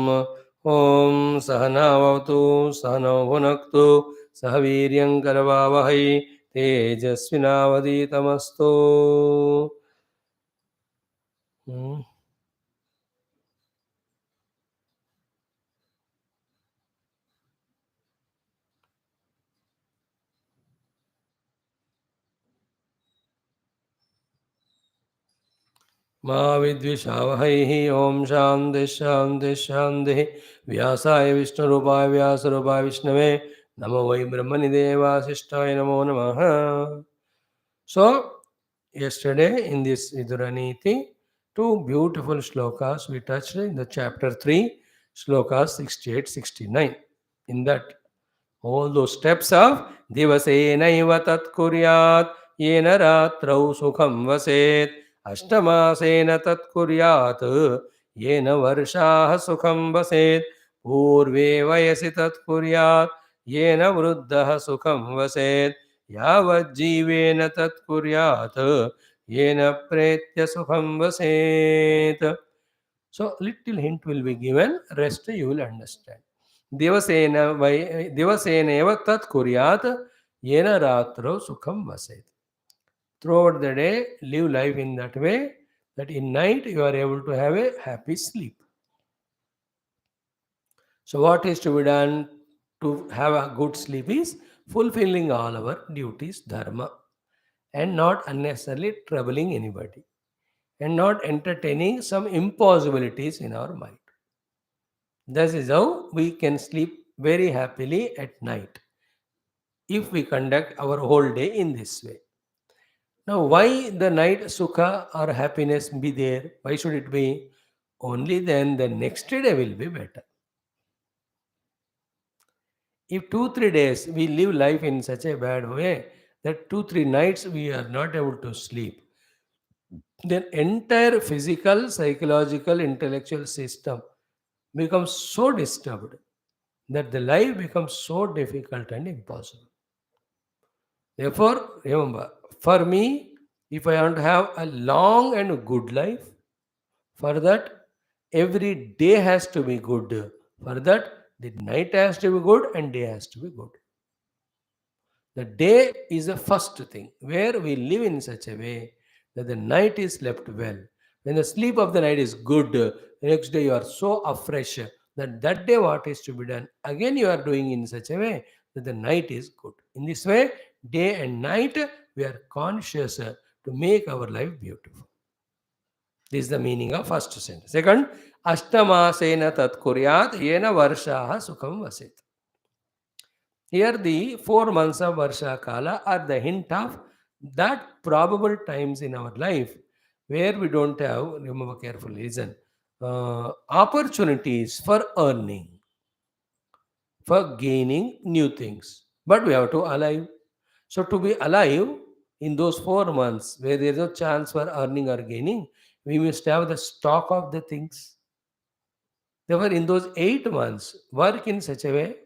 ॐ सहनावतु सहनौ भुनक्तु सह वीर्यं करवावहै तेजस्विनावधीतमस्तु। मा विद्विषावहैः। ॐ शान्तिः शान्तिः शान्तिः। व्यासाय विष्णुरूपाय व्यासरूपाय विष्णवे नमो वै ब्रह्मनिधे वासिष्ठाय नमो नमः. So, yesterday in this Vidura Neethi, two beautiful shlokas we touched in the chapter 3, shlokas 68-69. In that, all those steps of Divasenaiva tat kuryat yena ratrau sukham vaset Ashtamasena tat kuryat yena varshaha sukham vaset Purve vayasi tat kuryat yena vruddhaha sukham vaset Yavat jivena tat kuryat yena pretya sukham vaset. So, little hint will be given, rest you will understand. दिवसेनैव तत् कुर्यात् येन रात्रौ सुखं वसेत्. Throughout the day, live life in that way that in night you are able to have a happy sleep. So what is to be done to have a good sleep is fulfilling all our duties, dharma, and not unnecessarily troubling anybody, and not entertaining some impossibilities in our mind. This is how we can sleep very happily at night, if we conduct our whole day in this way. Now, why the night sukha or happiness be there? Why should it be? Only then the next day will be better. If 2-3 days we live life in such a bad way that 2-3 nights we are not able to sleep, then entire physical, psychological, intellectual system becomes so disturbed that the life becomes so difficult and impossible. Therefore, remember, for me, if I want to have a long and good life, for that, every day has to be good. For that, the night has to be good and day has to be good. The day is the first thing, where we live in such a way that the night is slept well. When the sleep of the night is good, the next day you are so afresh that that day what is to be done, again you are doing in such a way that the night is good. In this way, day and night, we are conscious to make our life beautiful. This is the meaning of first sentence. Second, Ashtamasena tat kuryat yena varshaha sukham vasit. Here the 4 months of Varsha Kala are the hint of that probable times in our life where we don't have, remember carefully, listen, opportunities for earning, for gaining new things. But we have to alive. So to be alive in those 4 months where there is no chance for earning or gaining, we must have the stock of the things. Therefore, in those 8 months, work in such a way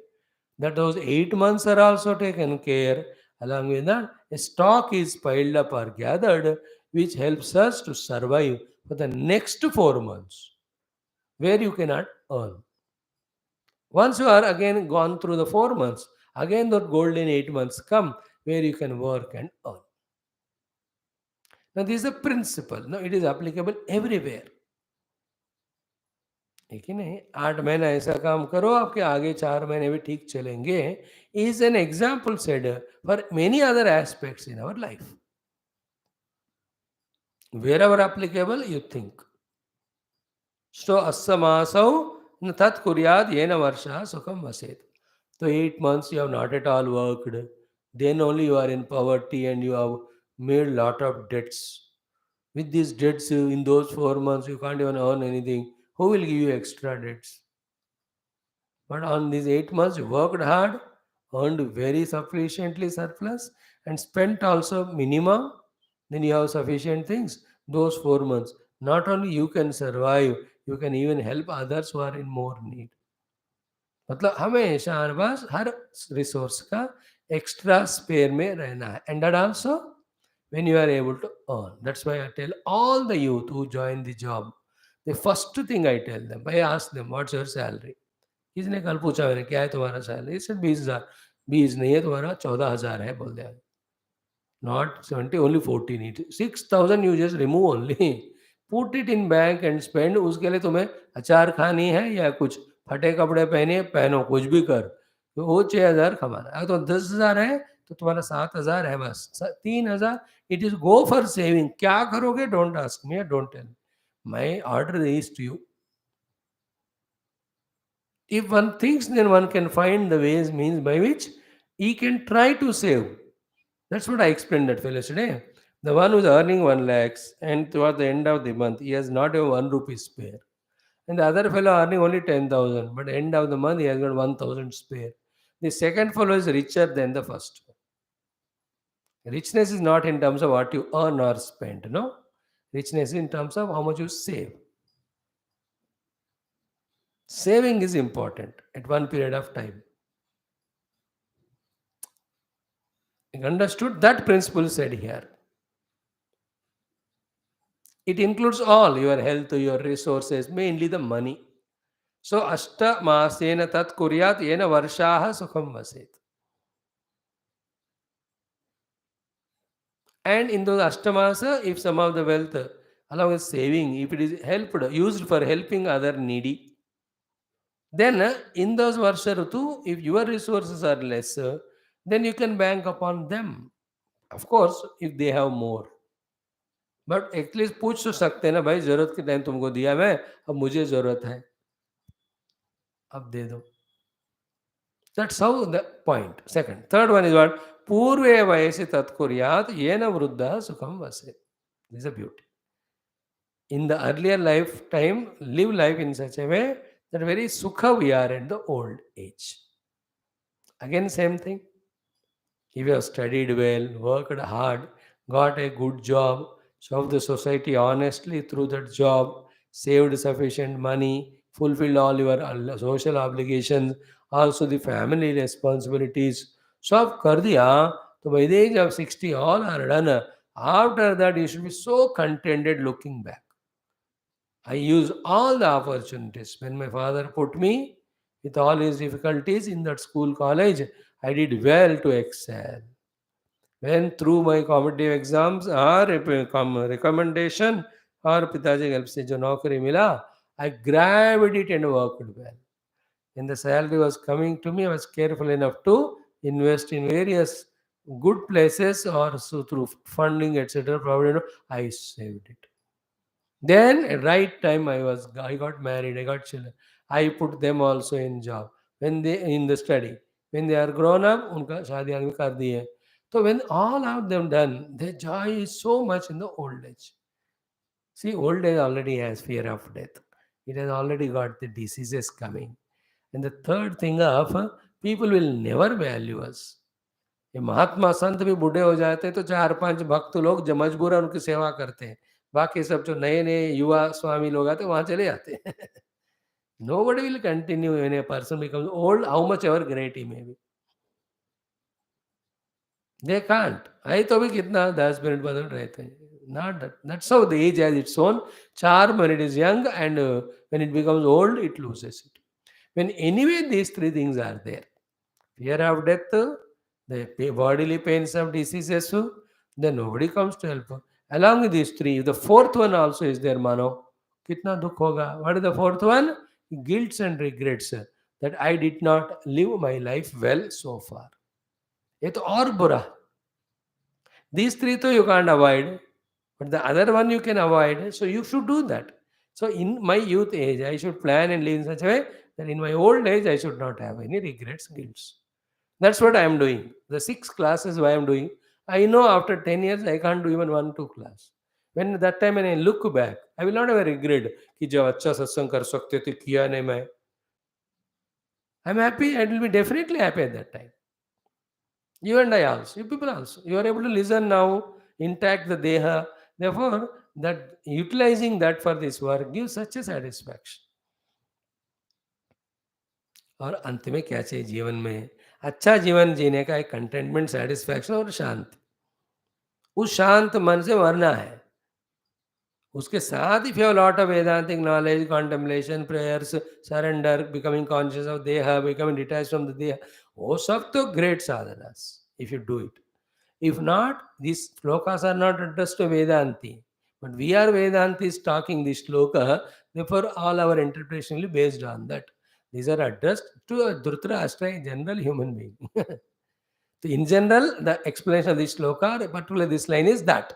that those 8 months are also taken care. Along with that, a stock is piled up or gathered, which helps us to survive for the next 4 months, where you cannot earn. Once you are again gone through the 4 months, again the golden 8 months come, where you can work and earn. Now, this is a principle. Now, it is applicable everywhere. है कि नहीं? 8 महीने ऐसा काम करो, आपके आगे 4 महीने भी ठीक चलेंगे, is an example said for many other aspects in our life. Wherever applicable, you think. So, asamasau tat kuryad yena varsha sukham vaset. So, 8 months you have not at all worked. Then only you are in poverty and you have made lot of debts. With these debts in those 4 months, you can't even earn anything. Who will give you extra debts? But on these 8 months, you worked hard, earned very sufficiently surplus, and spent also minimum. Then you have sufficient things. Those 4 months, not only you can survive, you can even help others who are in more need. मतलब हमेशा हमारे पास हर resource का extra spare में रहना है. And that also when you are able to earn. That's why I tell all the youth who join the job the first thing I tell them, I ask them what's your salary. किसी ने कल पूछा मैंने क्या है तुम्हारा salary, sir 20,000। 20 नहीं है तुम्हारा, 14,000 है बोल दिया। Not 70, only 14. 6,000 you just remove only. Put it in bank and spend. उसके लिए तुम्हें अचार खानी है या कुछ फटे कपड़े पहने पहनो, कुछ भी कर, तो वो 6,000 कमाना। अगर तो 10,000 है तो तुम्हारा 7,000 है बस, 3,000 it is go for saving. क्या करोगे, don't ask me, don't tell, my order is to you. If one thinks, then one can find the ways, means by which he can try to save. That's what I explained that fellow today. The one who's earning 1 lakhs and toward the end of the month he has not even 1 rupee spare. And the other fellow earning only 10,000, but end of the month he has got 1,000 spare. The second fellow is richer than the first. Richness is not in terms of what you earn or spend, no. Richness is in terms of how much you save. Saving is important at one period of time. You understood that principle said here. It includes all your health, your resources, mainly the money. So Ashtamasena tat kuryat yena varshaha sukham vaset. And in those Ashtamasa, if some of the wealth, along with saving, if it is helped, used for helping other needy, then in those Varsha Ritu, if your resources are less, then you can bank upon them. Of course, if they have more. But at least पूछ तो सकते हैं ना, भाई जरूरत के time तुमको दिया मैं, अब मुझे जरूरत है, अब दे दो। That's how the point. Second. Third one is what? Purve vayasi tatkuryat yena vruddha sukham vase. This is a beauty. In the earlier lifetime, live life in such a way that very sukha we are at the old age. Again, same thing. If you have studied well, worked hard, got a good job, served the society honestly through that job, saved sufficient money, fulfilled all your social obligations, also the family responsibilities, सब कर दिया, तो by the age of 60 all are done. After that you should be so contented looking back. I use all the opportunities. When my father put me with all his difficulties in that school college, I did well to excel. When through my competitive exams or recommendation और पिताजी help से जो नौकरी मिला, I grabbed it and worked well. When the salary was coming to me, I was careful enough to invest in various good places or so through funding, etc. Provided I saved it. Then at right time I got married, I got children. I put them also in job. When they in the study. When they are grown up, उनका शादी आदमी कर दी है. So when all of them done, their joy is so much in the old age. See, old age already has fear of death. It has already got the diseases coming. And the third thing of people will never value us. ये महात्मा संत भी बूढ़े हो जाते हैं तो 4-5 भक्त लोग जो मजबूर है उनकी सेवा करते हैं, बाकी सब जो नए नए युवा स्वामी लोग आते हैं वहां चले जाते हैं। Nobody will continue when a person becomes old, how much ever great he may be. They can't. I तो भी कितना 10 मिनट बदल रहते हैं. Not that. That's how the age has its own charm when it is young, and when it becomes old, it loses it. When anyway these three things are there, fear of death, the bodily pains of diseases, then nobody comes to help. Along with these three, the fourth one also is there, Mano. Kitna dukh hoga. What is the fourth one? Guilts and regrets that I did not live my life well so far. ये तो और बुरा. These three तो you can't avoid, but the other one you can avoid, so you should do that. So in my youth age, I should plan and live in such a way that in my old age, I should not have any regrets, guilts. That's what I am doing. The 6 classes I am doing, I know after 10 years, I can't do even 1-2 class. When that time when I look back, I will not have a regret कि जब अच्छा सत्संग कर सकते थे किया नहीं मैं. I'm happy. I will be definitely happy at that time. You and I also, you people also. You are able to listen now, intact the deha. Therefore, that utilizing that for this work gives such a satisfaction. और अंत में क्या चाहिए जीवन में? अच्छा जीवन जीने का एक कंटेंटमेंट, सेटिस्फैक्शन और शांति. उस शांत मन से मरना है. उसके साथ if you have a lot of Vedantic knowledge, contemplation, prayers, surrender, becoming conscious of Deha, becoming detached from the Deha, वो सब तो great sadhanas if you do it. If not, these slokas are not addressed to Vedanti. But we are Vedantis talking this sloka, therefore all our interpretation will be based on that. These are addressed to a Dhritarashtra, a general human being. In general, the explanation of this sloka, particularly this line, is that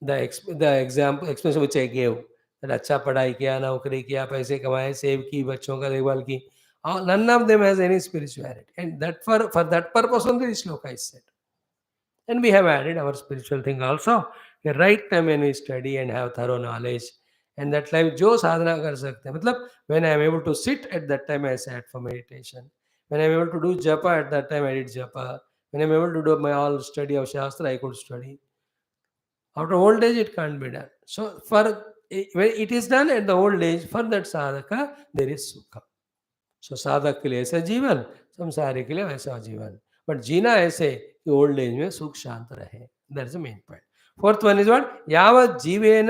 the example explanation which I gave, that अच्छा पढ़ाई किया, नौकरी किया, पैसे कमाए, save की, बच्चों का देखभाल की, none of them has any spirituality, and that for that purpose only this sloka is said. And we have added our spiritual thing also. The right time when we study and have thorough knowledge, and that life जो साधना कर सकते हैं, मतलब when I am able to sit at that time I sat for meditation, when I am able to do japa at that time I did japa, when I am able to do my all study of shastra I could study. After old age it can't be done. So for when it is done at the old age, for that sadhaka there is sukha. सो साधक के लिए ऐसा जीवन, संसारी के लिए वैसा जीवन, बट जीना ऐसे कि ओल्ड एज में सुख शांत रहे. That's the main point. Fourth one is what? यावत् जीवेन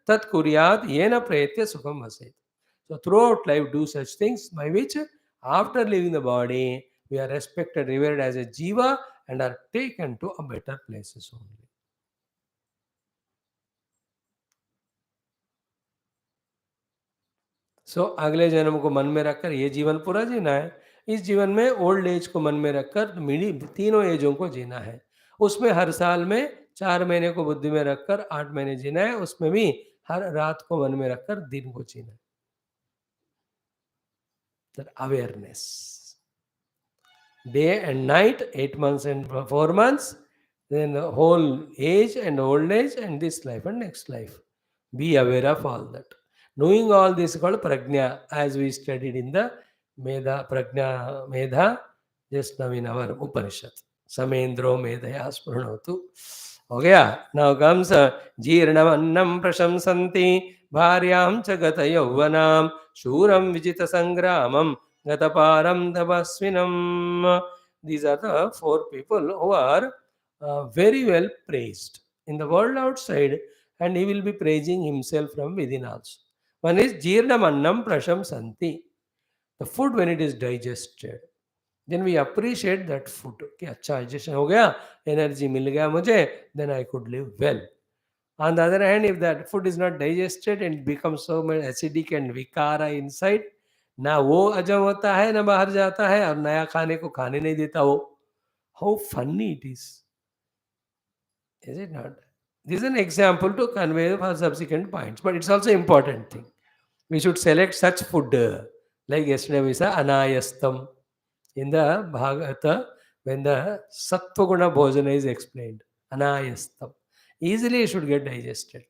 तत्कुर्यात् येन प्रेत्य सुखम वसेत्. So throughout life do such things by which after leaving the body we are respected, revered as a jiva and are taken to a better places only. सो अगले जन्म को मन में रखकर ये जीवन पूरा जीना है. इस जीवन में ओल्ड एज को मन में रखकर मिडी तीनों एजों को जीना है. उसमें हर साल में 4 महीने को बुद्धि में रखकर 8 महीने जीना है. उसमें भी हर रात को मन में रखकर दिन को जीना है. Awareness, day and night, 8 months and 4 months, then the whole age and old age and this life and next life. Be aware of all that. Knowing all this is called prajna, as we studied in the Medha, Prajna Medha, just now in our Upanishad. Samendro Medhaya Spurnotu. Okay, now comes Jirnam Annam Prashamsanti Bharyam Chagata Yauvanam Shuram Vijita Sangramam Gataparam Tapasvinam. These are the 4 people who are very well praised in the world outside, and he will be praising himself from within also. One is Jirnam Annam Prashamsanti, the food when it is digested. Then we appreciate that food. कि अच्छा digestion हो गया, energy मिल गया मुझे, then I could live well. On the other hand, if that food is not digested and becomes so much acidic and vikara inside, ना वो हजम होता है ना बाहर जाता है और नया खाने को खाने नहीं देता वो. How funny it is it not? This is an example to convey for subsequent points, but it's also important thing. We should select such food, like yesterday we saw anayastam in the Bhagavata, when the Sattva-guna bhojana is explained. Anayastam. Easily it should get digested.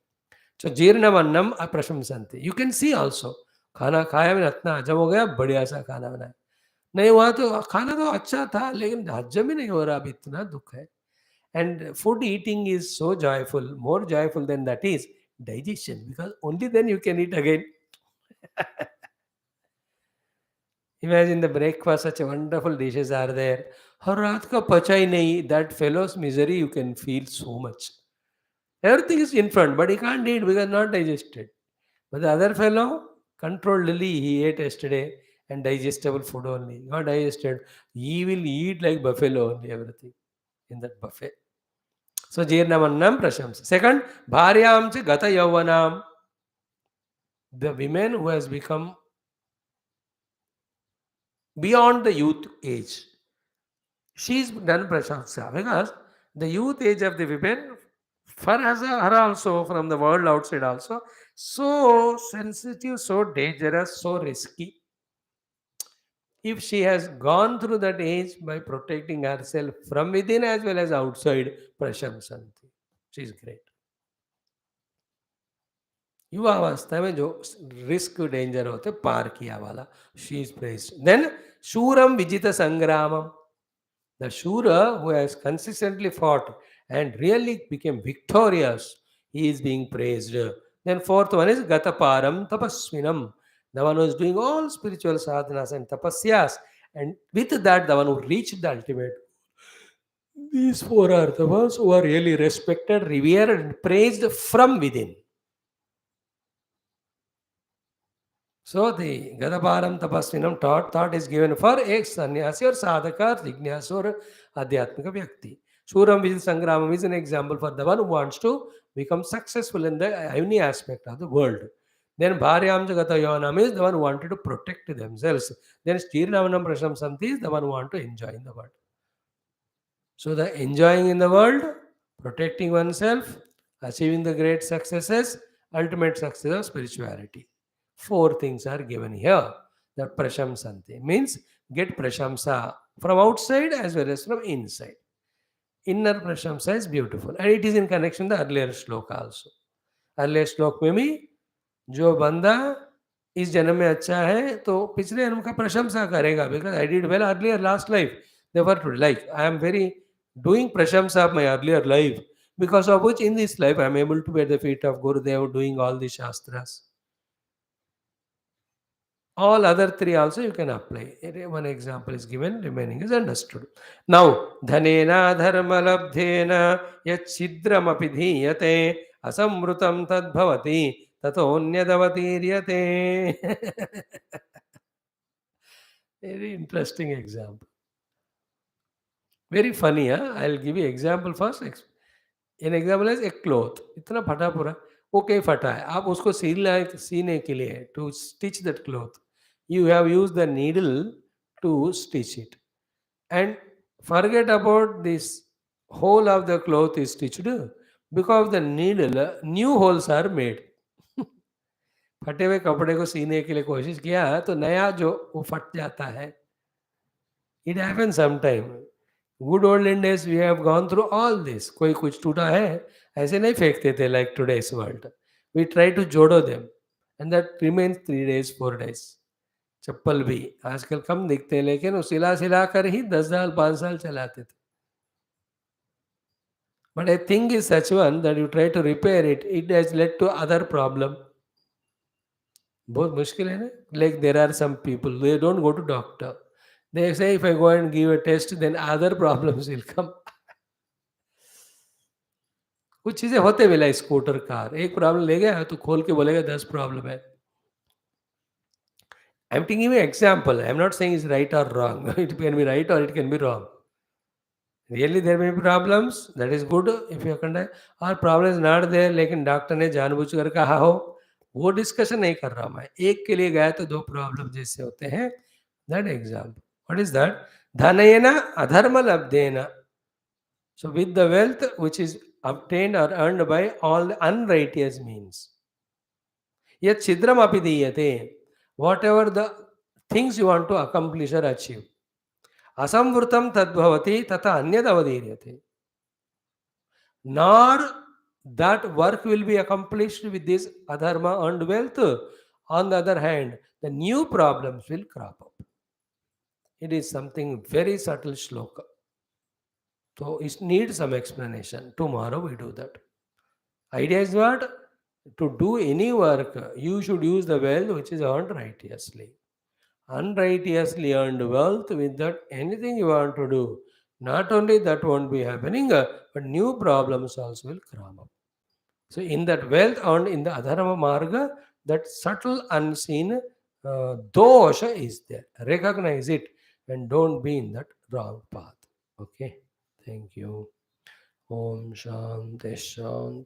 So जीर्णम Annam अप्रशंसन्ति. You can see also, खाना खाया मैंने इतना हजम हो गया, बढ़िया सा खाना बनाया. नहीं हुआ तो खाना तो अच्छा था लेकिन हजम ही नहीं हो रहा, अब इतना दुख है. And food eating is so joyful, more joyful than that is digestion, because only then you can eat again. Imagine the breakfast, such a wonderful dishes are there. और रात का पचा ही नहीं, that fellow's misery you can feel so much. Everything is in front, but he can't eat because not digested. But the other fellow, controlledly, he ate yesterday and digestible food only, not digested. He will eat like buffalo only, everything in that buffet. So Jirnamannam Prashamsa. Second, Bharyam cha Gata Yauvanam. The women who has become beyond the youth age. She is done Prashamsa because the youth age of the women, for her also, from the world outside also, so sensitive, so dangerous, so risky. If she has gone through that age by protecting herself from within as well as outside, Prashamsanti. She is great. युवावस्था में जो risk danger होते पार किया वाला, she is praised. Then शूरम विजित संग्रामम, the shura who has consistently fought and really became victorious, he is being praised. Then fourth one is gataparam tapasvinam, the one who is doing all spiritual sadhanas and tapasyas, and with that the one who reached the ultimate. These 4 are the ones who are really respected, revered and praised from within. So the Gadaparam Tapasvinam thought is given for a sannyasi or sadhaka, jignasa or adhyatmika vyakti. Suram Vijay Sangramam is an example for the one who wants to become successful in the any aspect of the world. Then Bharyam Jagata Yohanam is the one who wanted to protect themselves. Then Sthirnavanam Prashamsanti is the one who want to enjoy in the world. So the enjoying in the world, protecting oneself, achieving the great successes, ultimate success of spirituality. Four things are given here. The prashamsanti means get prashamsa from outside as well as from inside. Inner prashamsa is beautiful and it is in connection with the earlier shloka also. Earlier श्लोक में भी जो बंदा इस जन्म में अच्छा है तो पिछले जन्म का प्रशंसा करेगा because I did well earlier last life never to like I am very doing prashamsa of my earlier life because of which in this life I am able to be at the feet of Gurudev doing all the shastras. All other three also you can apply. One example is given, remaining is understood. Now, dhanena dharma labdhena yat chidramapi dhiyate asamrutam tad bhavati tatonyadavatiriyate. Very interesting example. Very funny, huh? I'll give you example first. An example is एक cloth. इतना फटा पूरा वो कहीं फटा है आप उसको सीने के लिए to stitch that cloth you have used the needle to stitch it and forget about this hole of the cloth is stitched because the needle new holes are made. फटे हुए कपड़े को सीने के लिए कोशिश किया तो नया जो वो फट जाता है. It happens sometime. Good olden days we have gone through all this. कोई कुछ टूटा है ऐसे नहीं फेंकते थे like today's world. We try to जोड़ो them and that remains 3 days 4 days. चप्पल भी आजकल कम दिखते हैं लेकिन वो सिला सिला कर ही 10 साल 5 साल चलाते थे. But a thing is such one that you try to repair it, it has led to other problem. बहुत मुश्किल है ना. Like there are some people they don't go to doctor. They say if I go and give a test then other problems will come. कुछ चीजें होते भी like scooter car एक problem ले गया तो खोल के बोलेगा 10 प्रॉब्लम है. I am taking you example. I am not saying is right और wrong. It can be right और it can be wrong. Really there may be problems that is good if you can और problem is not there लेकिन doctor ने जानबूझकर कहा हो वो discussion नहीं कर रहा मैं. एक के लिए गया तो दो प्रॉब्लम जैसे होते हैं. That example what is that धनेन अधर्म लब्धेन. So with the wealth which is obtained or earned by all the unrighteous means. Yet chidram apidiyate. Whatever the things you want to accomplish or achieve. Asamvrutam tadbhavati tata anyad avadiriyate. Nor that work will be accomplished with this adharma earned wealth. On the other hand, the new problems will crop up. It is something very subtle shloka. So it needs some explanation. Tomorrow we do that. Idea is what? To do any work, you should use the wealth which is earned righteously. Unrighteously earned wealth, with that anything you want to do, not only that won't be happening, but new problems also will come up. So in that wealth earned in the adharma marga, that subtle unseen dosha is there. Recognize it and don't be in that wrong path. Okay. Thank you. Om Shanti Shanti.